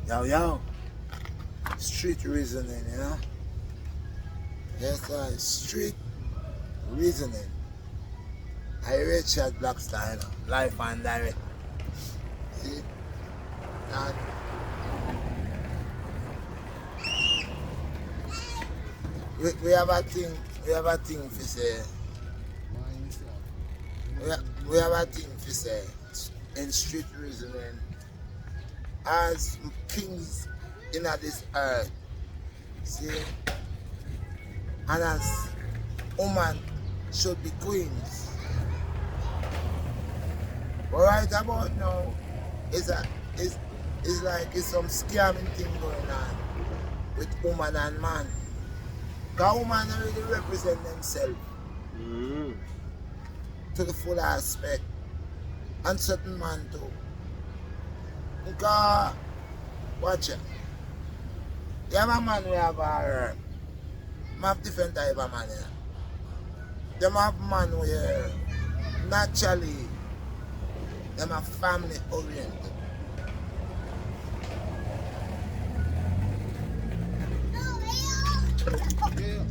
Yo, yo. Street reasoning, you know? Yes, street reasoning. I Richard Blackstar, you know? Life and direct. See? And we have a thing, for say, we have a thing for say, in street reasoning, as kings in this earth, see? And as women should be queens. But right about now, it's a it's like it's some scamming thing going on with woman and man. Because women really represent themselves to the full aspect. And certain man too. Because watch it. You have a man who have a have different type of man here. Them have man where naturally them are family oriented.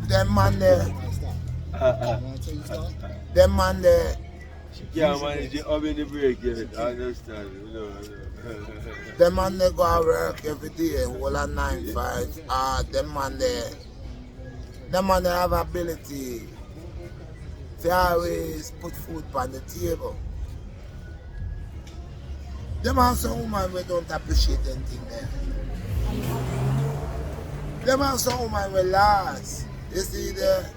Them man there, them man there. She can't manage it up in the break yet. I understand. No. Them man they go to work every day, all at 9-5. Them man there. Them man they have ability to always put food on the table. Them are some women we don't appreciate anything there. Them are some women we last. You see there,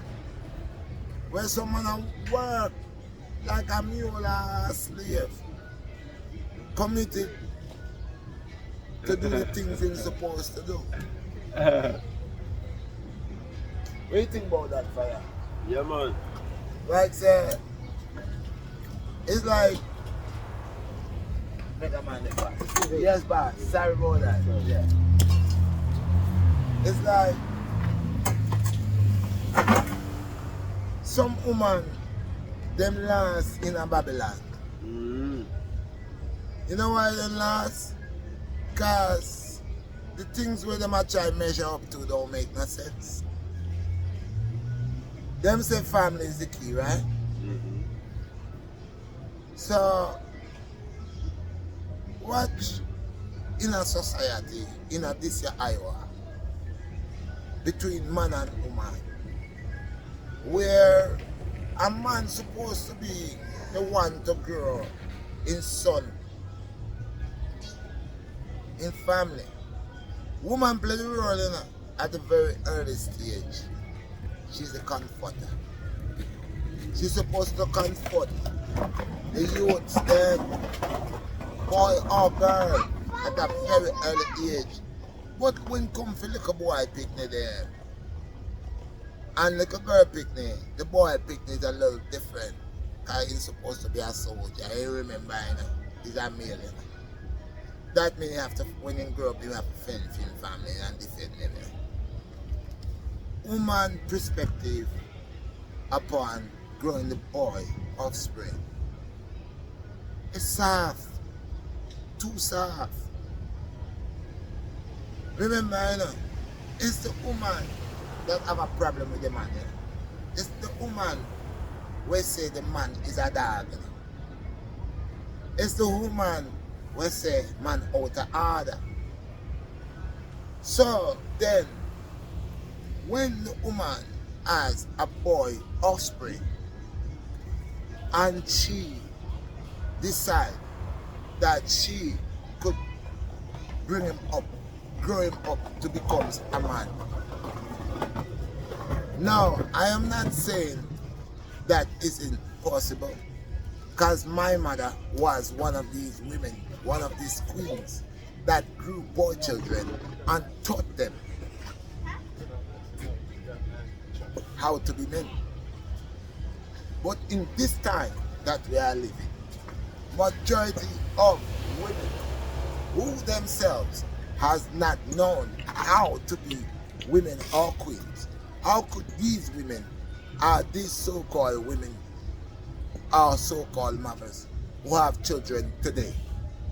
when someone work like a mule or a slave, committed to do the things he's supposed to do. What do you think about that, fire? Yeah, man. Like say, it's like make a man the boss. Yes, boss. Sorry about that. Yeah. It's like some woman them last in a Babylon. You know why them last? Cause the things where them a try measure up to don't make no sense. Them say family is the key, right? So watch in a society, in a this year Iowa, between man and woman, where a man supposed to be the one to grow in son, in family. Woman play the role at the very early stage. She's the comforter. She's supposed to comfort the youths, them, boy or girl, at a very early age. But when come for little boy picnic there, and little girl picnic, the boy picnic is a little different. Because he's supposed to be a soldier. You remember, he's a male. That means you have to, when you grow up, you have to fend for your family and defend them. Woman perspective upon growing the boy offspring. It's soft. Too soft. Remember, it's the woman that have a problem with the man. It's the woman where say the man is a dog. It's the woman where say man out of order. So then, when the woman has a boy offspring and she decide that she could bring him up, grow him up to become a man. Now, I am not saying that isn't possible, because my mother was one of these women, one of these queens that grew boy children and taught them how to be men. But in this time that we are living, majority of women who themselves has not known how to be women or queens. How could these women, these so-called women, or so-called mothers who have children today,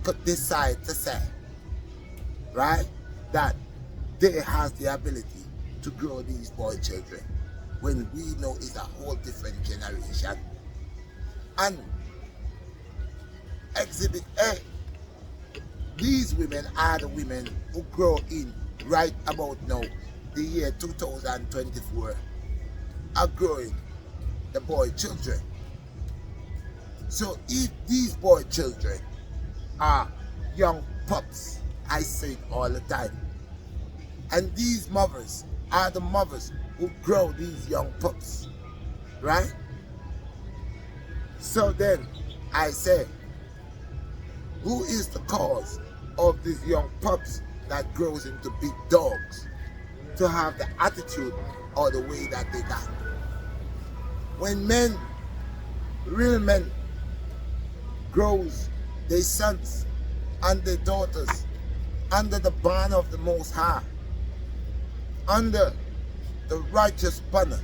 could decide to say right? That they has the ability to grow these boy children when we know it's a whole different generation. And Exhibit A, these women are the women who grow in right about now, the year 2024, are growing the boy children. So if these boy children are young pups, I say it all the time, and these mothers are the mothers who grow these young pups, right? So then I say, who is the cause of these young pups that grows into big dogs to have the attitude or the way that they got? When men, real men, grows their sons and their daughters under the banner of the Most High, under the righteous banner,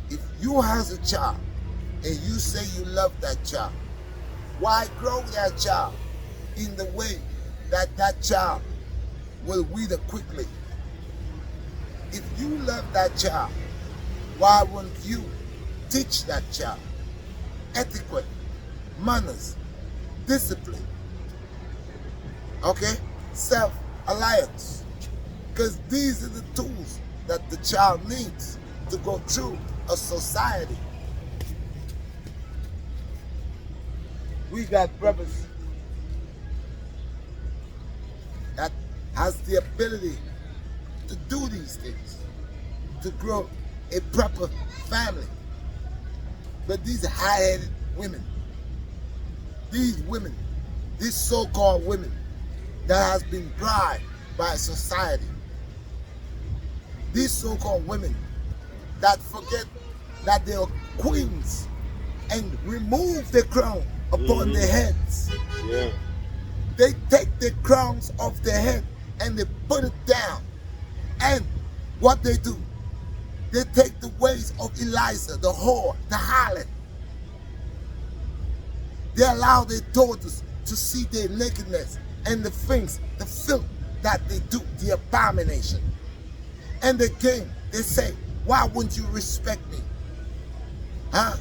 if you has a child and you say you love that child, why grow that child in the way that that child will wither quickly? If you love that child, why won't you teach that child etiquette, manners, discipline, okay, self-alliance? Because these are the tools that the child needs to go through a society. We got brothers that has the ability to do these things, to grow a proper family. But these high-headed women, these so-called women that has been bribed by society, these so-called women that forget that they are queens and remove the crown upon their heads. Yeah. They take the crowns off their head and they put it down. And what they do, they take the ways of Eliza, the whore, the harlot. They allow their daughters to see their nakedness and the things, the filth that they do, the abomination. And again, they say, why wouldn't you respect me? Huh?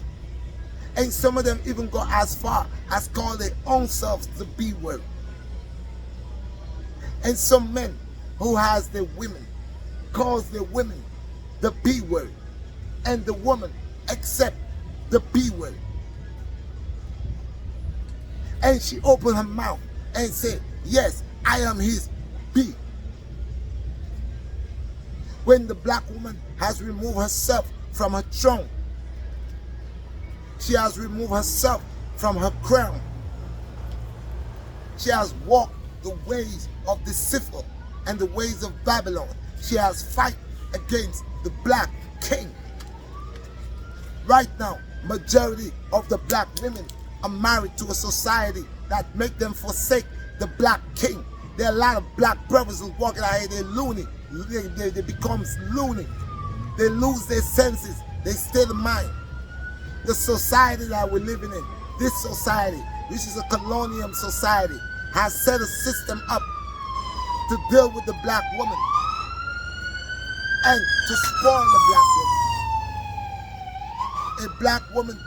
And some of them even go as far as call their own selves the B word. And some men who has their women calls their women the B word, and the woman accept the B word. And she opened her mouth and said, yes, I am his B. When the black woman has removed herself from her throne, she has removed herself from her crown. She has walked the ways of the Sifil and the ways of Babylon. She has fight against the black king. Right now, majority of the black women are married to a society that make them forsake the black king. There are a lot of black brothers who walking out here, they're loony. They become loony. They lose their senses. They stay the mind. The society that we're living in, this society, which is a colonial society, has set a system up to deal with the black woman and to spoil the black woman. A black woman,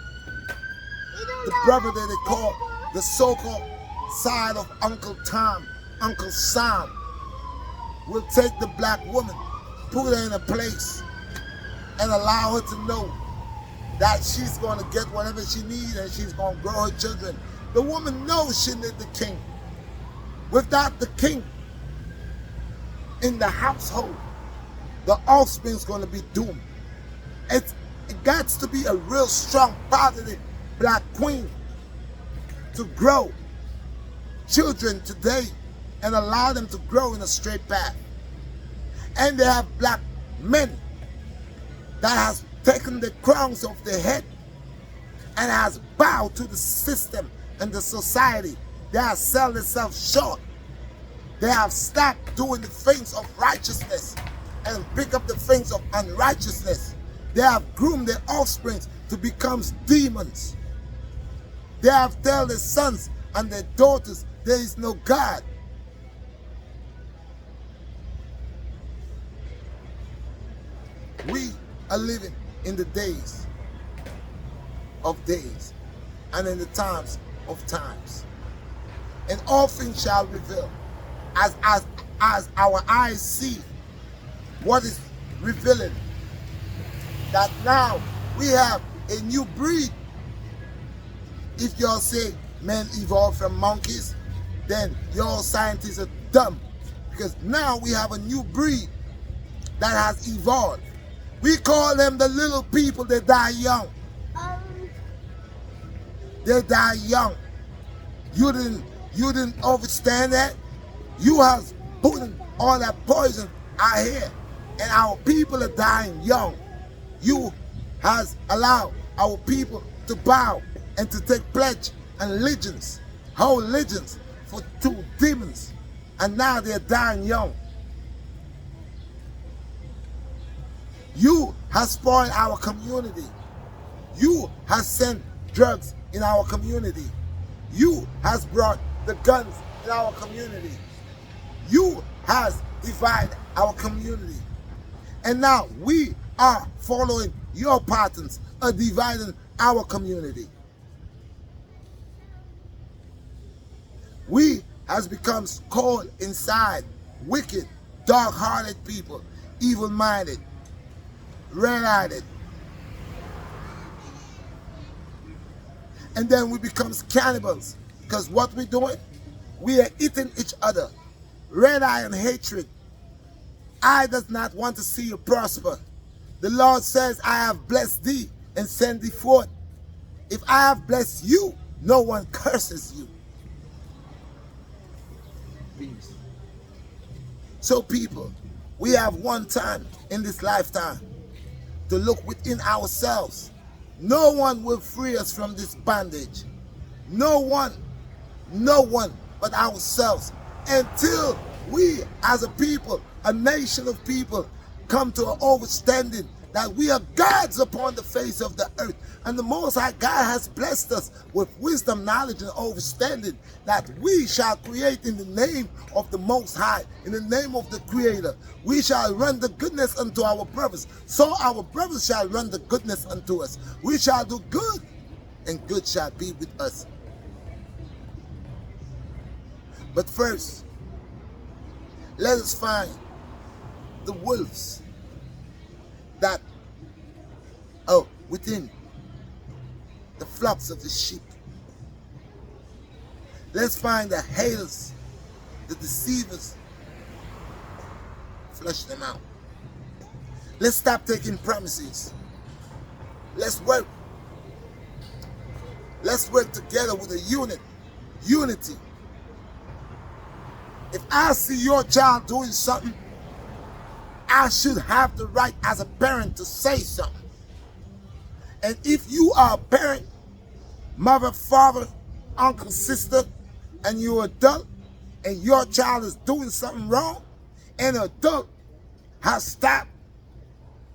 the brother that they call the so-called side of Uncle Tom, Uncle Sam, will take the black woman, put her in a place, and allow her to know that she's going to get whatever she needs and she's going to grow her children. The woman knows she needs the king. Without the king in the household, the offspring's going to be doomed. It got to be a real strong, positive black queen to grow children today and allow them to grow in a straight path. And they have black men that has taken the crowns off their head and has bowed to the system and the society. They have sold themselves short. They have stopped doing the things of righteousness and pick up the things of unrighteousness. They have groomed their offspring to become demons. They have told their sons and their daughters there is no God. We are living in the days of days and in the times of times. And all things shall reveal as our eyes see what is revealing, that now we have a new breed. If y'all say men evolved from monkeys, then y'all scientists are dumb, because now we have a new breed that has evolved. We call them the little people. They die young. They die young. You didn't understand that? You have put all that poison out here, and our people are dying young. You has allowed our people to bow and to take pledge and allegiance, whole allegiance to demons, and now they're dying young. You has spoiled our community. You has sent drugs in our community. You has brought the guns in our community. You has divided our community. And now we are following your patterns of dividing our community. We has become cold inside, wicked, dark-hearted people, evil-minded, red-eyed. And then we become cannibals, because what we're doing, we are eating each other. Red-eye and hatred. I does not want to see you prosper. The Lord says, I have blessed thee and sent thee forth. If I have blessed you, no one curses you. Peace. So people, we have one time in this lifetime to look within ourselves. No one will free us from this bondage. No one but ourselves, until we as a people, a nation of people, come to an understanding that we are gods upon the face of the earth. And the Most High God has blessed us with wisdom, knowledge, and understanding, that we shall create in the name of the Most High, in the name of the Creator. We shall run the goodness unto our brothers, so our brothers shall run the goodness unto us. We shall do good, and good shall be with us. But first, let us find the wolves that are within the flocks of the sheep. Let's find the haters, the deceivers, flush them out. Let's stop taking promises. Let's work. Let's work together with a unity. If I see your child doing something, I should have the right as a parent to say something. And if you are a parent, mother, father, uncle, sister, and you're an adult, and your child is doing something wrong, and an adult has stopped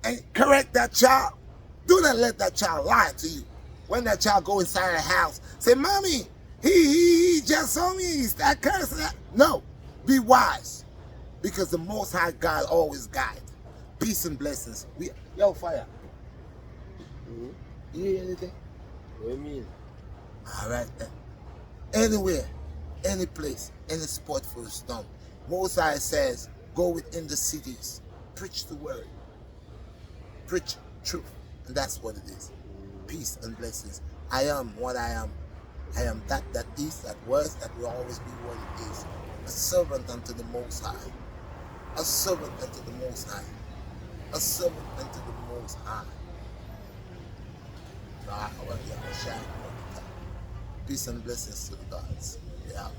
and correct that child, do not let that child lie to you. When that child go inside the house, say, Mommy, he just saw me, he's that cursing. No, be wise, because the Most High God always guides. Peace and blessings. Yo, fire. You hear anything? What do you mean? All right then. Anywhere, any place, any spot for a stone. Most High says, go within the cities, preach the word, preach truth, and that's what it is. Peace and blessings. I am what I am. I am that is, that was, that will always be what it is. A servant unto the Most High. A servant unto the Most High. A servant unto the Most High. Peace and blessings to the gods. Yeah.